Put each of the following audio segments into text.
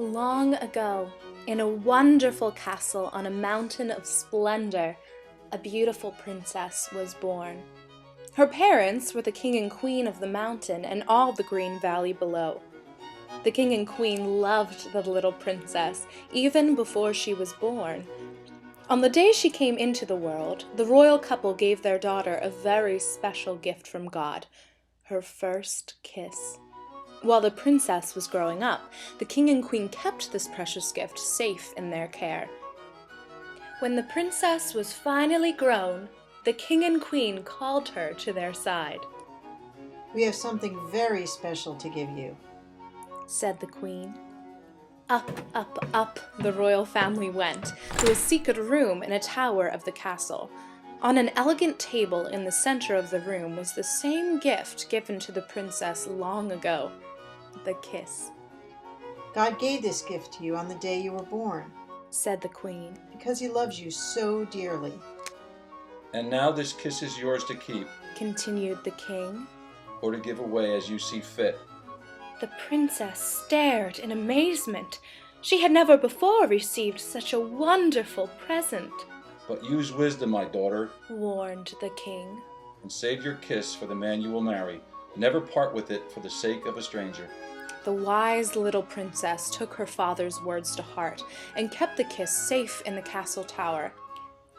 Long ago, in a wonderful castle on a mountain of splendor, a beautiful princess was born. Her parents were the king and queen of the mountain and all the green valley below. The king and queen loved the little princess even before she was born. On the day she came into the world, the royal couple gave their daughter a very special gift from God, her first kiss. While the princess was growing up, the king and queen kept this precious gift safe in their care. When the princess was finally grown, the king and queen called her to their side. "We have something very special to give you," said the queen. Up, up, up the royal family went to a secret room in a tower of the castle. On an elegant table in the center of the room was the same gift given to the princess long ago, the kiss. "God gave this gift to you on the day you were born," said the queen, "because he loves you so dearly." "And now this kiss is yours to keep," continued the king, "or to give away as you see fit." The princess stared in amazement. She had never before received such a wonderful present. "But use wisdom, my daughter," warned the king, "and save your kiss for the man you will marry. Never part with it for the sake of a stranger." The wise little princess took her father's words to heart and kept the kiss safe in the castle tower.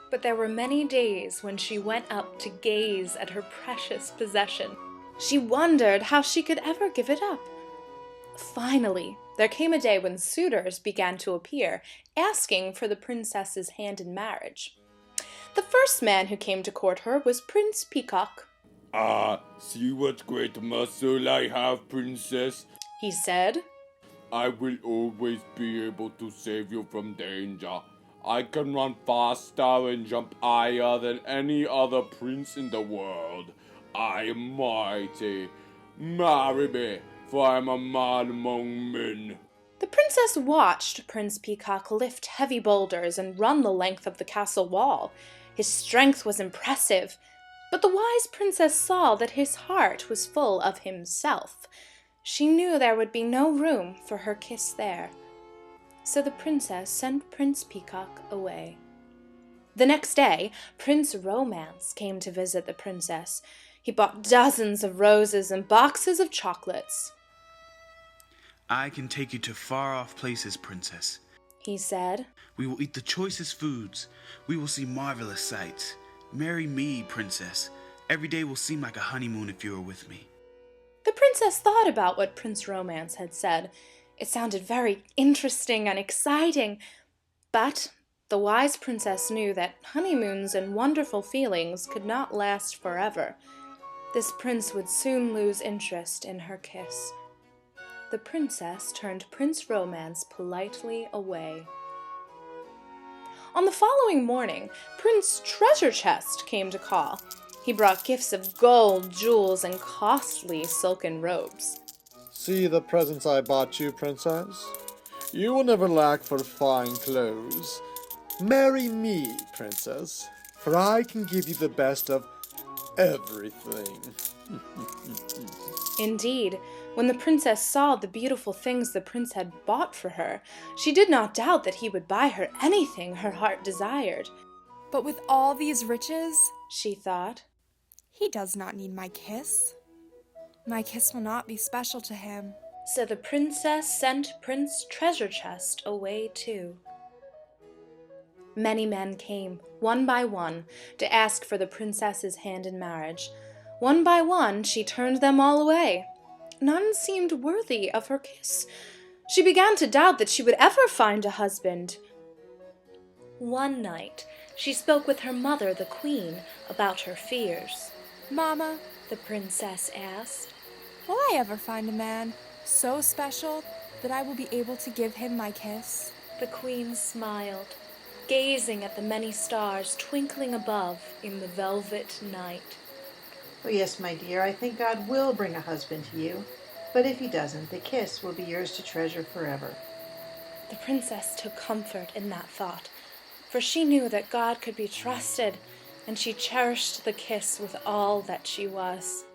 But there were many days when she went up to gaze at her precious possession. She wondered how she could ever give it up. Finally, there came a day when suitors began to appear, asking for the princess's hand in marriage. The first man who came to court her was Prince Peacock. See what great muscle I have, princess," he said. "I will always be able to save you from danger. I can run faster and jump higher than any other prince in the world. I am mighty. Marry me, for I am a man among men." The princess watched Prince Peacock lift heavy boulders and run the length of the castle wall. His strength was impressive, but the wise princess saw that his heart was full of himself. She knew there would be no room for her kiss there. So the princess sent Prince Peacock away. The next day, Prince Romance came to visit the princess. He bought dozens of roses and boxes of chocolates. "I can take you to far-off places, princess," he said. "We will eat the choicest foods. We will see marvelous sights. Marry me, princess. Every day will seem like a honeymoon if you are with me." The princess thought about what Prince Romance had said. It sounded very interesting and exciting, but the wise princess knew that honeymoons and wonderful feelings could not last forever. This prince would soon lose interest in her kiss. The princess turned Prince Romance politely away. On the following morning, Prince Treasure Chest came to call. He brought gifts of gold, jewels, and costly silken robes. "See the presents I bought you, princess. You will never lack for fine clothes. Marry me, princess, for I can give you the best of everything." Indeed, when the princess saw the beautiful things the prince had bought for her, she did not doubt that he would buy her anything her heart desired. "But with all these riches," she thought, "he does not need my kiss. My kiss will not be special to him." So the princess sent Prince Treasure Chest away too. Many men came, one by one, to ask for the princess's hand in marriage. One by one, she turned them all away. None seemed worthy of her kiss. She began to doubt that she would ever find a husband. One night, she spoke with her mother, the queen, about her fears. "Mama," the princess asked, "will I ever find a man so special that I will be able to give him my kiss?" The queen smiled, gazing at the many stars twinkling above in the velvet night. "Oh yes, my dear, I think God will bring a husband to you. But if he doesn't, the kiss will be yours to treasure forever." The princess took comfort in that thought, for she knew that God could be trusted, and she cherished the kiss with all that she was.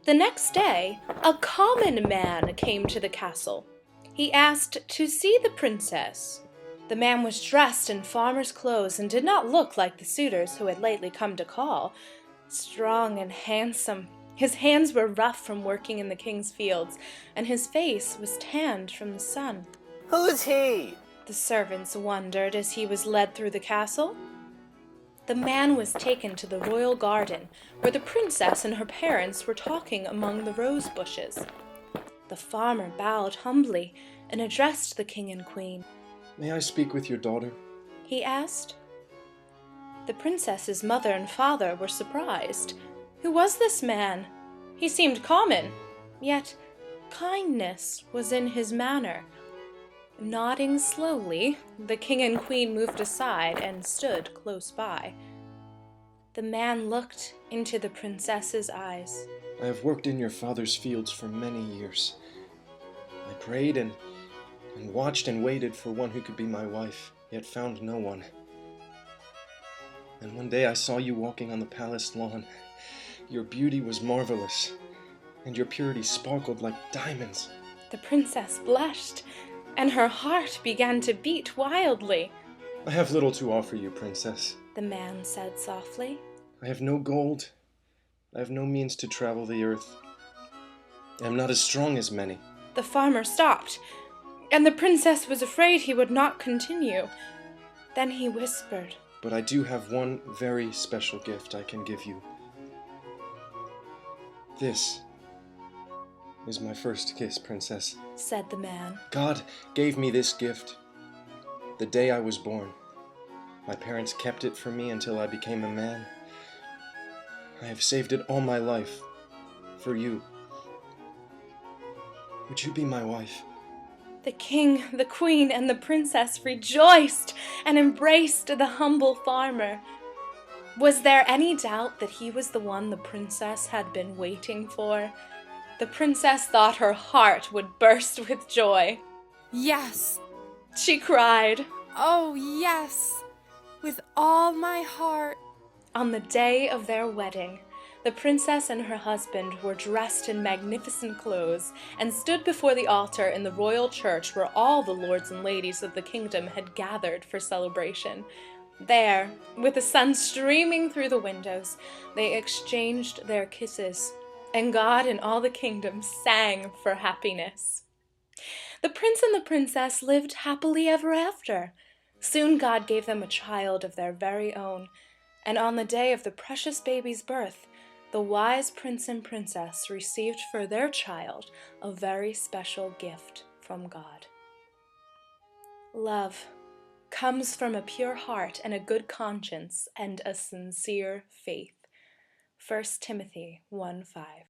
The next day, a common man came to the castle. He asked to see the princess. The man was dressed in farmer's clothes and did not look like the suitors who had lately come to call. Strong and handsome, his hands were rough from working in the king's fields, and his face was tanned from the sun. Who's he? The servants wondered as he was led through the castle. The man was taken to the royal garden, where the princess and her parents were talking among the rose bushes. The farmer bowed humbly and addressed the king and queen. "May I speak with your daughter?" he asked. The princess's mother and father were surprised. Who was this man? He seemed common, yet kindness was in his manner. Nodding slowly, the king and queen moved aside and stood close by. The man looked into the princess's eyes. "I have worked in your father's fields for many years. I prayed and watched and waited for one who could be my wife, yet found no one. And one day I saw you walking on the palace lawn. Your beauty was marvelous, and your purity sparkled like diamonds." The princess blushed, and her heart began to beat wildly. "I have little to offer you, princess," the man said softly. "I have no gold. I have no means to travel the earth. I am not as strong as many." The farmer stopped, and the princess was afraid he would not continue. Then he whispered, "But I do have one very special gift I can give you. This is my first kiss, princess," said the man. "God gave me this gift the day I was born. My parents kept it for me until I became a man. I have saved it all my life for you. Would you be my wife?" The king, the queen, and the princess rejoiced and embraced the humble farmer. Was there any doubt that he was the one the princess had been waiting for? The princess thought her heart would burst with joy. Yes! She cried. Oh, yes! With all my heart. On the day of their wedding, the princess and her husband were dressed in magnificent clothes and stood before the altar in the royal church where all the lords and ladies of the kingdom had gathered for celebration. There, with the sun streaming through the windows, they exchanged their kisses, and God and all the kingdom sang for happiness. The prince and the princess lived happily ever after. Soon God gave them a child of their very own, and on the day of the precious baby's birth, the wise prince and princess received for their child a very special gift from God. Love comes from a pure heart and a good conscience and a sincere faith. 1 Timothy 1:5.